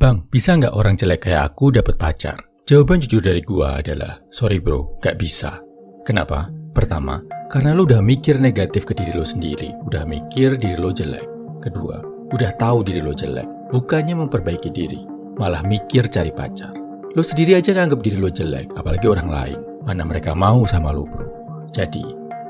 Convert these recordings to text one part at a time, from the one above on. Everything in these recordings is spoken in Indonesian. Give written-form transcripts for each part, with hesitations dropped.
Bang, bisa nggak orang jelek kayak aku dapat pacar? Jawaban jujur dari gua adalah, sorry bro, gak bisa. Kenapa? Pertama, karena lo udah mikir negatif ke diri lo sendiri, udah mikir diri lo jelek. Kedua, udah tahu diri lo jelek, bukannya memperbaiki diri, malah mikir cari pacar. Lo sendiri aja nganggep diri lo jelek, apalagi orang lain. Mana mereka mau sama lo bro. Jadi,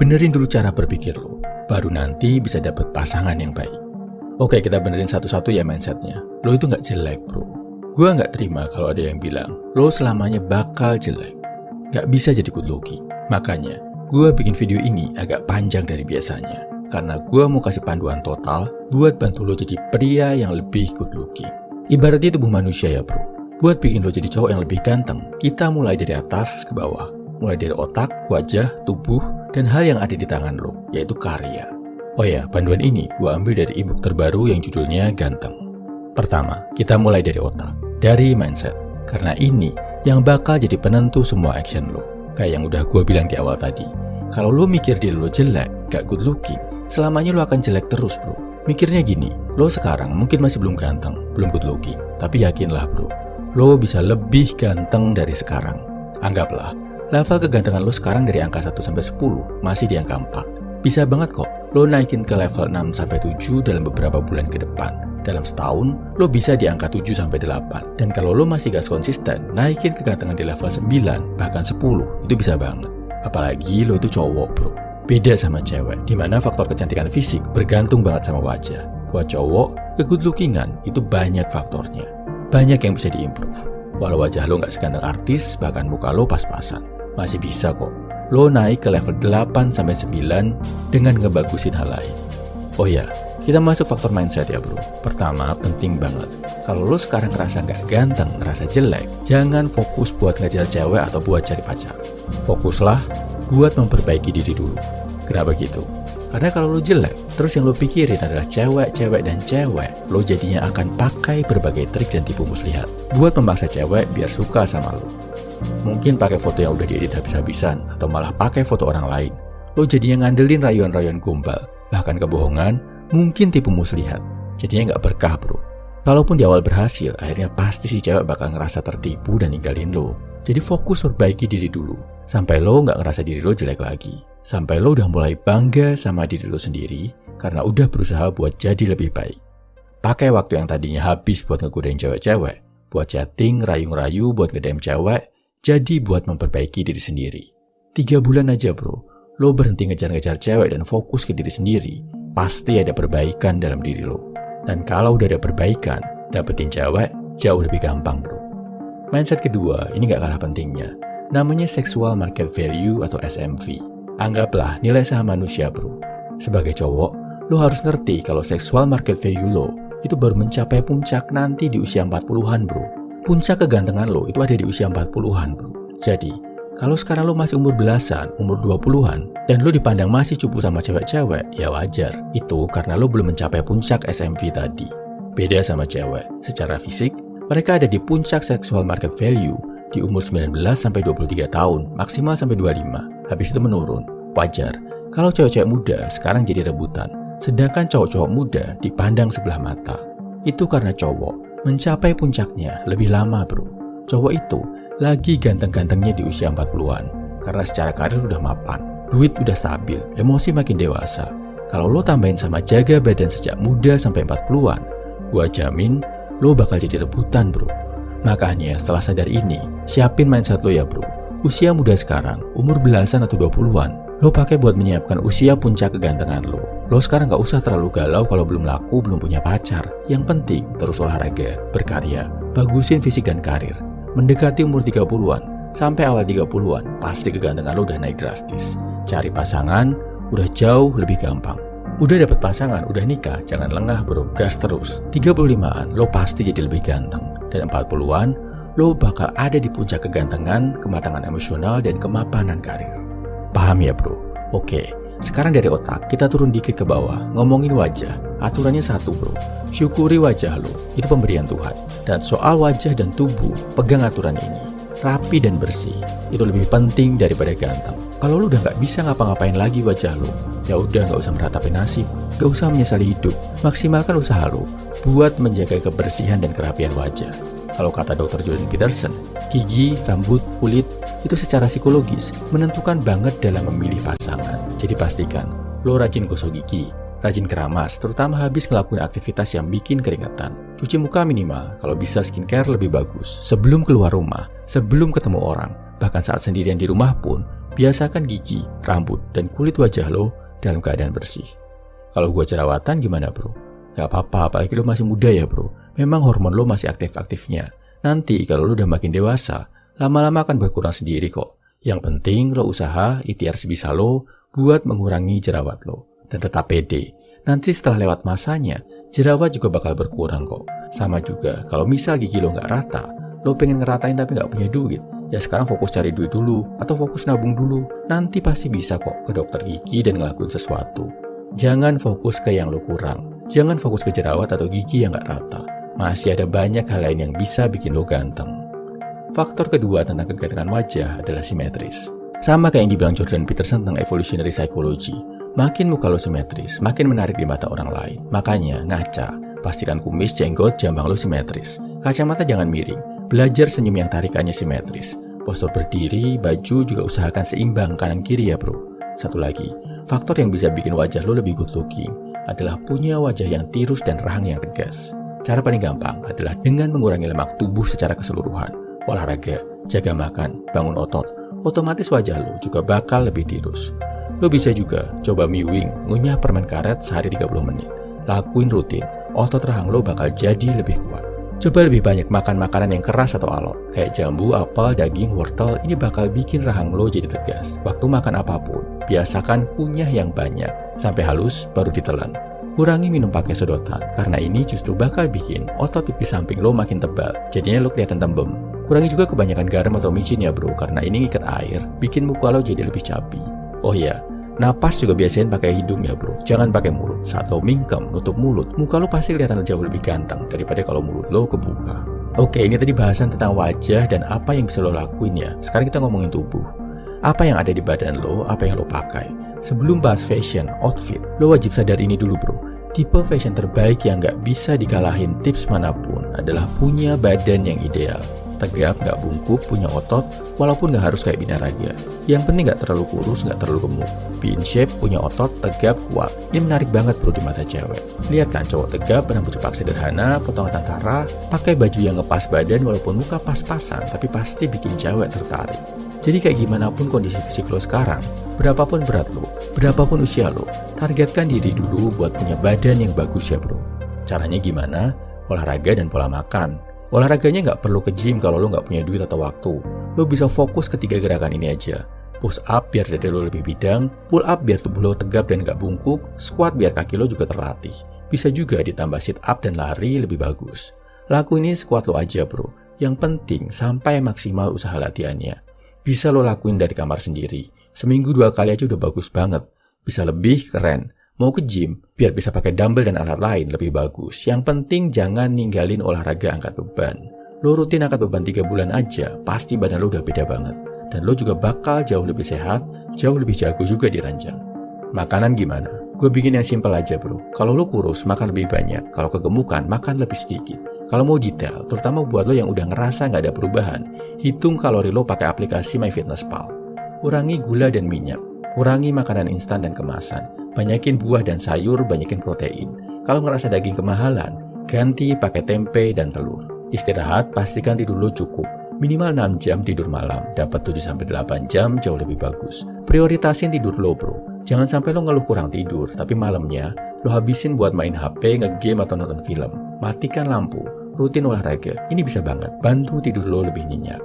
benerin dulu cara berpikir lo, baru nanti bisa dapet pasangan yang baik. Oke, kita benerin satu-satu ya mindsetnya. Lo itu gak jelek bro. Gua gak terima kalau ada yang bilang lo selamanya bakal jelek, gak bisa jadi good looking. Makanya gua bikin video ini agak panjang dari biasanya, karena gua mau kasih panduan total buat bantu lo jadi pria yang lebih good looking. Ibaratnya tubuh manusia ya bro. Buat bikin lo jadi cowok yang lebih ganteng, kita mulai dari atas ke bawah. Mulai dari otak, wajah, tubuh, dan hal yang ada di tangan lo, yaitu karya. Oh ya, panduan ini gua ambil dari ebook terbaru yang judulnya Ganteng. Pertama, kita mulai dari otak, dari mindset. Karena ini yang bakal jadi penentu semua action lo. Kayak yang udah gua bilang di awal tadi. Kalau lo mikir diri lo jelek, gak good looking, selamanya lo akan jelek terus bro. Mikirnya gini, lo sekarang mungkin masih belum ganteng, belum good looking. Tapi yakinlah bro, lo bisa lebih ganteng dari sekarang. Anggaplah, level kegantengan lo sekarang dari angka 1-10 masih di angka 4. Bisa banget kok lo naikin ke level 6-7 dalam beberapa bulan ke depan. Dalam setahun, lo bisa di angka 7-8. Dan kalau lo masih gak konsisten, naikin kegantengan di level 9, bahkan 10, itu bisa banget. Apalagi lo itu cowok bro. Beda sama cewek, dimana faktor kecantikan fisik bergantung banget sama wajah. Buat cowok, ke good lookingan itu banyak faktornya. Banyak yang bisa diimprove. Walau wajah lo gak seganteng artis, bahkan muka lo pas-pasan, masih bisa kok lo naik ke level 8-9 dengan ngebagusin hal lain. Oh ya, kita masuk faktor mindset ya bro. Pertama, penting banget. Kalau lo sekarang ngerasa gak ganteng, ngerasa jelek, jangan fokus buat ngejar cewek atau buat cari pacar. Fokuslah buat memperbaiki diri dulu. Kenapa gitu? Karena kalau lo jelek, terus yang lo pikirin adalah cewek, dan cewek, lo jadinya akan pakai berbagai trik dan tipu muslihat buat memaksa cewek biar suka sama lo. Mungkin pakai foto yang udah diedit habis-habisan, atau malah pakai foto orang lain. Lo jadinya ngandelin rayuan-rayuan gombal, bahkan kebohongan, mungkin tipu muslihat. Jadinya nggak berkah bro. Kalaupun di awal berhasil, akhirnya pasti si cewek bakal ngerasa tertipu dan ninggalin lo. Jadi fokus perbaiki diri dulu, sampai lo nggak ngerasa diri lo jelek lagi. Sampai lo udah mulai bangga sama diri lo sendiri, karena udah berusaha buat jadi lebih baik. Pakai waktu yang tadinya habis buat ngegodain cewek-cewek, buat chatting, rayu-rayu, buat ngedem cewek, jadi buat memperbaiki diri sendiri. 3 bulan aja bro, lo berhenti ngejar-ngejar cewek dan fokus ke diri sendiri, pasti ada perbaikan dalam diri lo. Dan kalau udah ada perbaikan, dapetin cewek jauh lebih gampang bro. Mindset kedua, ini gak kalah pentingnya. Namanya Sexual Market Value atau SMV. Anggaplah nilai saham manusia bro. Sebagai cowok, lo harus ngerti kalau Sexual Market Value lo itu baru mencapai puncak nanti di usia 40-an bro. Puncak kegantengan lo itu ada di usia 40-an bro. Jadi, kalau sekarang lo masih umur belasan, umur 20-an, dan lo dipandang masih cupu sama cewek-cewek, ya wajar. Itu karena lo belum mencapai puncak SMV tadi. Beda sama cewek, secara fisik, mereka ada di puncak sexual market value di umur 19-23 tahun, maksimal sampai 25. Habis itu menurun. Wajar. Kalau cewek-cewek muda sekarang jadi rebutan, sedangkan cowok-cowok muda dipandang sebelah mata. Itu karena cowok mencapai puncaknya lebih lama bro. Cowok itu lagi ganteng-gantengnya di usia 40-an, karena secara karir udah mapan, duit udah stabil, emosi makin dewasa. Kalau lo tambahin sama jaga badan sejak muda sampai 40-an, gua jamin lo bakal jadi rebutan bro. Makanya setelah sadar ini, siapin mindset lo ya bro. Usia muda sekarang, umur belasan atau 20-an, lo pakai buat menyiapkan usia puncak kegantengan lo. Lo sekarang gak usah terlalu galau kalau belum laku, belum punya pacar. Yang penting, terus olahraga, berkarya, bagusin fisik dan karir. Mendekati umur 30-an, sampai awal 30-an, pasti kegantengan lo udah naik drastis. Cari pasangan, udah jauh lebih gampang. Udah dapet pasangan, udah nikah, jangan lengah bro, gas terus. 35-an, lo pasti jadi lebih ganteng. Dan 40-an, lo bakal ada di puncak kegantengan, kematangan emosional, dan kemapanan karir. Paham ya bro? Oke. Sekarang dari otak, kita turun dikit ke bawah, ngomongin wajah. Aturannya satu bro, syukuri wajah lo, itu pemberian Tuhan. Dan soal wajah dan tubuh, pegang aturan ini. rapi dan bersih itu lebih penting daripada ganteng. Kalau lu udah nggak bisa ngapa-ngapain lagi wajah lu, ya udah nggak usah meratapi nasib, nggak usah menyesali hidup. Maksimalkan usaha lu buat menjaga kebersihan dan kerapian wajah. Kalau kata Dr. Jordan Peterson, gigi, rambut, kulit itu secara psikologis menentukan banget dalam memilih pasangan. Jadi pastikan lo rajin gosok gigi, rajin keramas, terutama habis ngelakuin aktivitas yang bikin keringetan. Cuci muka minimal, kalau bisa skincare lebih bagus. Sebelum keluar rumah, sebelum ketemu orang, bahkan saat sendirian di rumah pun, biasakan gigi, rambut, dan kulit wajah lo dalam keadaan bersih. Kalau gua jerawatan gimana bro? Gak apa-apa, apalagi lo masih muda ya bro. Memang hormon lo masih aktif-aktifnya. Nanti kalau lo udah makin dewasa, lama-lama akan berkurang sendiri kok. Yang penting lo usaha ikhtiar sebisa lo buat mengurangi jerawat lo. Dan tetap pede. Nanti setelah lewat masanya, jerawat juga bakal berkurang kok. Sama juga, kalau misal gigi lo gak rata, lo pengen ngeratain tapi gak punya duit, ya sekarang fokus cari duit dulu, atau fokus nabung dulu. Nanti pasti bisa kok ke dokter gigi dan ngelakuin sesuatu. Jangan fokus ke yang lo kurang. Jangan fokus ke jerawat atau gigi yang gak rata. Masih ada banyak hal lain yang bisa bikin lo ganteng. Faktor kedua tentang kegantengan wajah adalah simetris. Sama kayak yang dibilang Jordan Peterson tentang evolutionary psychology. Makin muka lo simetris, makin menarik di mata orang lain. Makanya, ngaca. Pastikan kumis, jenggot, jambang lo simetris. Kacamata jangan miring. Belajar senyum yang tarikannya simetris. Postur berdiri, baju juga usahakan seimbang kanan-kiri ya bro. Satu lagi, faktor yang bisa bikin wajah lo lebih good looking adalah punya wajah yang tirus dan rahang yang tegas. Cara paling gampang adalah dengan mengurangi lemak tubuh secara keseluruhan. Olahraga, jaga makan, bangun otot. Otomatis wajah lo juga bakal lebih tirus. Lo bisa juga coba mewing, ngunyah permen karet sehari 30 menit. Lakuin rutin, otot rahang lo bakal jadi lebih kuat. Coba lebih banyak makan makanan yang keras atau alot, kayak jambu, apel, daging, wortel. Ini bakal bikin rahang lo jadi tegas. Waktu makan apapun, biasakan kunyah yang banyak, sampai halus baru ditelan. Kurangi minum pakai sedotan, karena ini justru bakal bikin otot pipi samping lo makin tebal, jadinya lo kelihatan tembem. Kurangi juga kebanyakan garam atau micin ya bro, karena ini ngikat air, bikin muka lo jadi lebih cabi. Oh iya, napas juga biasain pakai hidung ya bro, jangan pakai mulut. Saat lo mingkem, nutup mulut, muka lo pasti kelihatan jauh lebih ganteng daripada kalau mulut lo kebuka. Oke, ini tadi bahasan tentang wajah dan apa yang bisa lo lakuin ya. Sekarang kita ngomongin tubuh. Apa yang ada di badan lo, apa yang lo pakai. Sebelum bahas fashion, outfit, lo wajib sadar ini dulu bro. Tipe fashion terbaik yang gak bisa dikalahin tips manapun adalah punya badan yang ideal. Tegap, gak bungkuk, punya otot, walaupun gak harus kayak binaraga. Yang penting gak terlalu kurus, gak terlalu gemuk. Be in shape, punya otot, tegap, kuat. Ini menarik banget bro di mata cewek. Lihat kan cowok tegap, rambut cepak sederhana, potongan tantara, pakai baju yang ngepas badan walaupun muka pas-pasan, tapi pasti bikin cewek tertarik. Jadi kayak gimana pun kondisi fisik lo sekarang, berapapun berat lo, berapapun usia lo, targetkan diri dulu buat punya badan yang bagus ya bro. Caranya gimana? Olahraga dan pola makan. Olahraganya nggak perlu ke gym kalau lo nggak punya duit atau waktu. Lo bisa fokus ke 3 gerakan ini aja. Push up biar dada lo lebih bidang, pull up biar tubuh lo tegap dan nggak bungkuk, squat biar kaki lo juga terlatih. Bisa juga ditambah sit up dan lari lebih bagus. Lakuin ini squat lo aja bro. Yang penting sampai maksimal usaha latihannya. Bisa lo lakuin dari kamar sendiri. Seminggu 2 kali aja udah bagus banget. Bisa lebih keren. Mau ke gym, biar bisa pakai dumbbell dan alat lain lebih bagus. Yang penting jangan ninggalin olahraga angkat beban. Lo rutin angkat beban 3 bulan aja, pasti badan lo udah beda banget. Dan lo juga bakal jauh lebih sehat, jauh lebih jago juga di ranjang. Makanan gimana? Gue bikin yang simple aja bro. Kalau lo kurus, makan lebih banyak. Kalau kegemukan, makan lebih sedikit. Kalau mau detail, terutama buat lo yang udah ngerasa nggak ada perubahan, hitung kalori lo pakai aplikasi MyFitnessPal. Kurangi gula dan minyak. Kurangi makanan instan dan kemasan. Banyakin buah dan sayur, banyakin protein. Kalau ngerasa daging kemahalan, ganti pakai tempe dan telur. Istirahat, pastikan tidur lo cukup. Minimal 6 jam tidur malam, dapat 7-8 jam jauh lebih bagus. Prioritasin tidur lo bro. Jangan sampai lo ngeluh kurang tidur, tapi malamnya lo habisin buat main HP, nge-game atau nonton film. Matikan lampu, rutin olahraga. Ini bisa banget bantu tidur lo lebih nyenyak.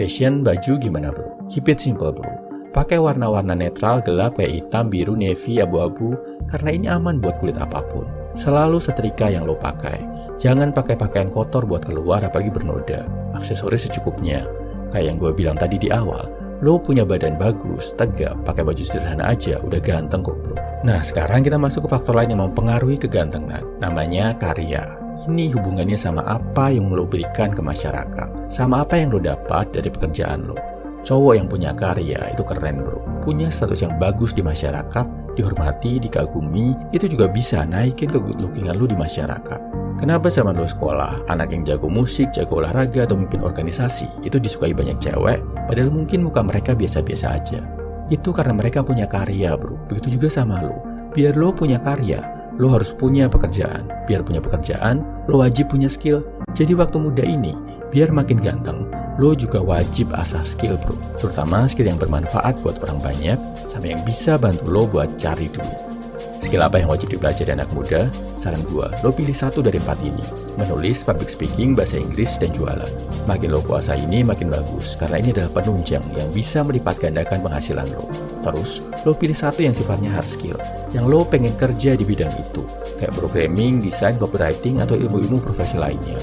Fashion baju gimana bro? Keep it simple bro. Pakai warna-warna netral gelap kayak hitam, biru, navy, abu-abu, karena ini aman buat kulit apapun. Selalu setrika yang lo pakai. Jangan pakai pakaian kotor buat keluar apalagi bernoda. Aksesoris secukupnya. Kayak yang gue bilang tadi di awal, lo punya badan bagus, tegap, pakai baju sederhana aja, udah ganteng kok bro. Nah sekarang kita masuk ke faktor lain yang mempengaruhi kegantengan, namanya karya. Ini hubungannya sama apa yang lo berikan ke masyarakat, sama apa yang lo dapat dari pekerjaan lo. Cowok yang punya karya itu keren bro, punya status yang bagus di masyarakat, dihormati, dikagumi, itu juga bisa naikin ke good lookingan lo di masyarakat. Kenapa zaman lo sekolah, anak yang jago musik, jago olahraga, atau memimpin organisasi, itu disukai banyak cewek, padahal mungkin muka mereka biasa-biasa aja. Itu karena mereka punya karya bro, begitu juga sama lo. Biar lo punya karya, lo harus punya pekerjaan. Biar punya pekerjaan, lo wajib punya skill. Jadi waktu muda ini, biar makin ganteng, lo juga wajib asah skill bro. Terutama skill yang bermanfaat buat orang banyak, sama yang bisa bantu lo buat cari duit. Skill apa yang wajib dipelajari anak muda? Saran gua, lo pilih satu dari 4 ini. Menulis, public speaking, bahasa Inggris, dan jualan. Makin lo kuasai ini, makin bagus. Karena ini adalah penunjang yang bisa melipat gandakan penghasilan lo. Terus, lo pilih satu yang sifatnya hard skill, yang lo pengen kerja di bidang itu. Kayak programming, desain, copywriting, atau ilmu-ilmu profesi lainnya.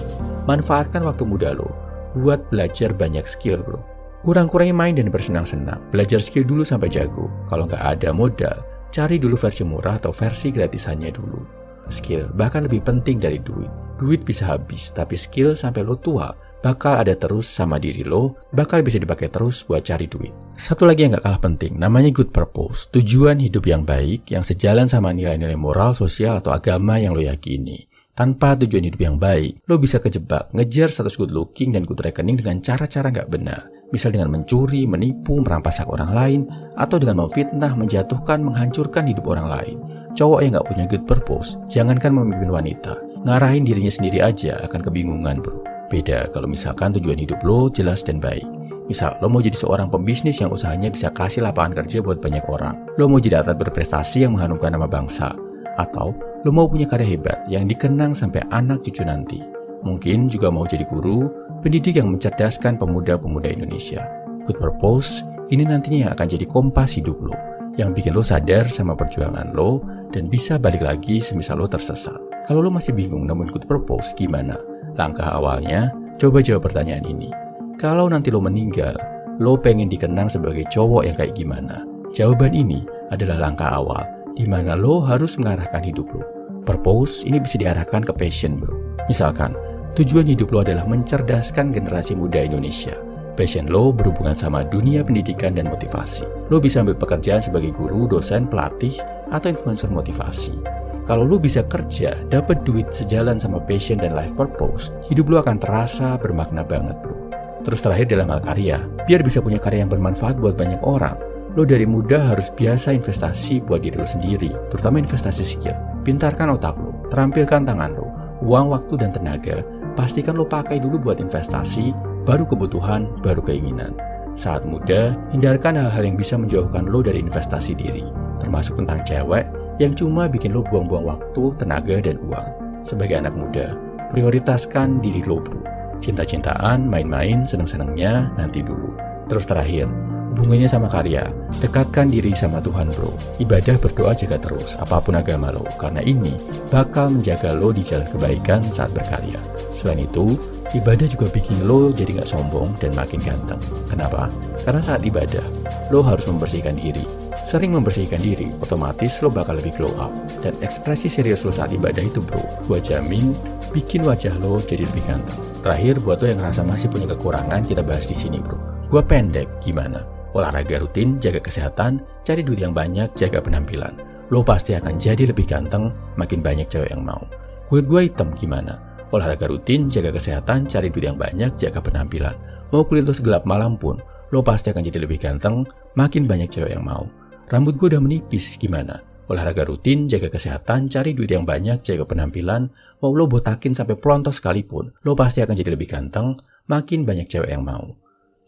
Manfaatkan waktu muda lo buat belajar banyak skill bro. Kurang-kurangi main dan bersenang-senang. Belajar skill dulu sampai jago. Kalau nggak ada modal, cari dulu versi murah atau versi gratisannya dulu. Skill bahkan lebih penting dari duit. Duit bisa habis, tapi skill sampai lo tua bakal ada terus sama diri lo, bakal bisa dipakai terus buat cari duit. Satu lagi yang gak kalah penting, namanya good purpose, tujuan hidup yang baik, yang sejalan sama nilai-nilai moral, sosial, atau agama yang lo yakini. Tanpa tujuan hidup yang baik, lo bisa kejebak, ngejar status good looking dan good reckoning dengan cara-cara gak benar. Misal dengan mencuri, menipu, merampas hak orang lain, atau dengan memfitnah, menjatuhkan, menghancurkan hidup orang lain. Cowok yang gak punya good purpose, jangankan memimpin wanita, ngarahin dirinya sendiri aja akan kebingungan bro. Beda kalau misalkan tujuan hidup lo jelas dan baik. Misal, lo mau jadi seorang pembisnis yang usahanya bisa kasih lapangan kerja buat banyak orang. Lo mau jadi atlet berprestasi yang mengharumkan nama bangsa. Atau, lo mau punya karya hebat yang dikenang sampai anak cucu nanti. Mungkin juga mau jadi guru, pendidik yang mencerdaskan pemuda-pemuda Indonesia. Good purpose, ini nantinya yang akan jadi kompas hidup lo. Yang bikin lo sadar sama perjuangan lo, dan bisa balik lagi semisal lo tersesat. Kalau lo masih bingung nemuin good purpose, gimana? Langkah awalnya, coba jawab pertanyaan ini. Kalau nanti lo meninggal, lo pengen dikenang sebagai cowok yang kayak gimana? Jawaban ini adalah langkah awal, di mana lo harus mengarahkan hidup lo. Purpose ini bisa diarahkan ke passion bro. Misalkan, tujuan hidup lo adalah mencerdaskan generasi muda Indonesia. Passion lo berhubungan sama dunia pendidikan dan motivasi. Lo bisa ambil pekerjaan sebagai guru, dosen, pelatih, atau influencer motivasi. Kalau lo bisa kerja, dapat duit sejalan sama passion dan life purpose, hidup lo akan terasa bermakna banget bro. Terus terakhir dalam hal karya, biar bisa punya karya yang bermanfaat buat banyak orang, lo dari muda harus biasa investasi buat diri lo sendiri, terutama investasi skill. Pintarkan otak lo, terampilkan tangan lo, uang, waktu, dan tenaga, pastikan lo pakai dulu buat investasi, baru kebutuhan, baru keinginan. Saat muda, hindarkan hal-hal yang bisa menjauhkan lo dari investasi diri, termasuk tentang cewek, yang cuma bikin lo buang-buang waktu, tenaga, dan uang. Sebagai anak muda, prioritaskan diri lo bro. Cinta-cintaan, main-main, seneng-senengnya nanti dulu. Terus terakhir, hubungannya sama karya. Dekatkan diri sama Tuhan bro. Ibadah, berdoa, jaga terus, apapun agama lo. Karena ini bakal menjaga lo di jalan kebaikan saat berkarya. Selain itu, ibadah juga bikin lo jadi gak sombong dan makin ganteng. Kenapa? Karena saat ibadah, lo harus membersihkan diri. Sering membersihkan diri, otomatis lo bakal lebih glow up. Dan ekspresi serius lo saat ibadah itu bro, gua jamin bikin wajah lo jadi lebih ganteng. Terakhir, buat lo yang ngerasa masih punya kekurangan, kita bahas di sini bro. Gua pendek, gimana? Olahraga rutin, jaga kesehatan, cari duit yang banyak, jaga penampilan. Lo pasti akan jadi lebih ganteng, makin banyak cewek yang mau. Kulit gua hitam, gimana? Olahraga rutin, jaga kesehatan, cari duit yang banyak, jaga penampilan. Mau kulit lo segelap malam pun, lo pasti akan jadi lebih ganteng, makin banyak cewek yang mau. Rambut gue udah menipis, gimana? Olahraga rutin, jaga kesehatan, cari duit yang banyak, jaga penampilan. Mau lo botakin sampai pelontos sekalipun, lo pasti akan jadi lebih ganteng, makin banyak cewek yang mau.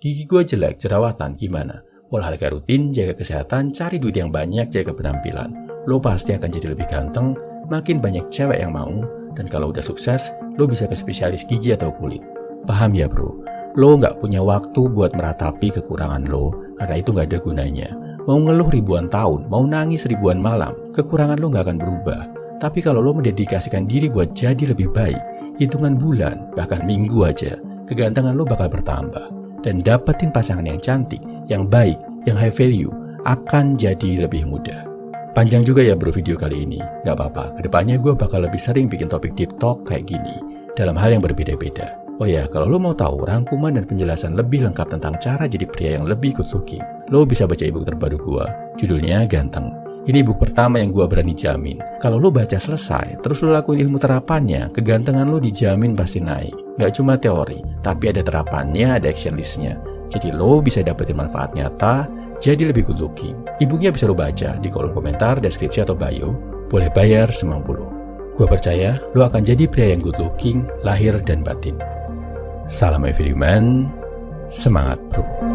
Gigi gue jelek, jerawatan, gimana? Olahraga rutin, jaga kesehatan, cari duit yang banyak, jaga penampilan. Lo pasti akan jadi lebih ganteng, makin banyak cewek yang mau. Dan kalau udah sukses, lo bisa ke spesialis gigi atau kulit. Paham ya bro? Lo nggak punya waktu buat meratapi kekurangan lo, karena itu nggak ada gunanya. Mau ngeluh ribuan tahun, mau nangis ribuan malam, kekurangan lo nggak akan berubah. Tapi kalau lo mendedikasikan diri buat jadi lebih baik, hitungan bulan, bahkan minggu aja, kegantengan lo bakal bertambah. Dan dapetin pasangan yang cantik, yang baik, yang high value, akan jadi lebih mudah. Panjang juga ya bro video kali ini. Gak apa-apa, kedepannya gue bakal lebih sering bikin topik deep talk kayak gini, dalam hal yang berbeda-beda. Oh ya, kalau lo mau tahu rangkuman dan penjelasan lebih lengkap tentang cara jadi pria yang lebih good looking, lo bisa baca ebook terbaru gue, judulnya Ganteng. Ini ebook pertama yang gue berani jamin. Kalau lo baca selesai, terus lo lakuin ilmu terapannya, kegantengan lo dijamin pasti naik. Gak cuma teori, tapi ada terapannya, ada action listnya. Jadi lo bisa dapetin manfaat nyata, jadi lebih good looking. Ebooknya bisa lo baca di kolom komentar, deskripsi atau bio. Boleh bayar semampu lo. Gue percaya lo akan jadi pria yang good looking, lahir dan batin. Salam everyman, semangat bro.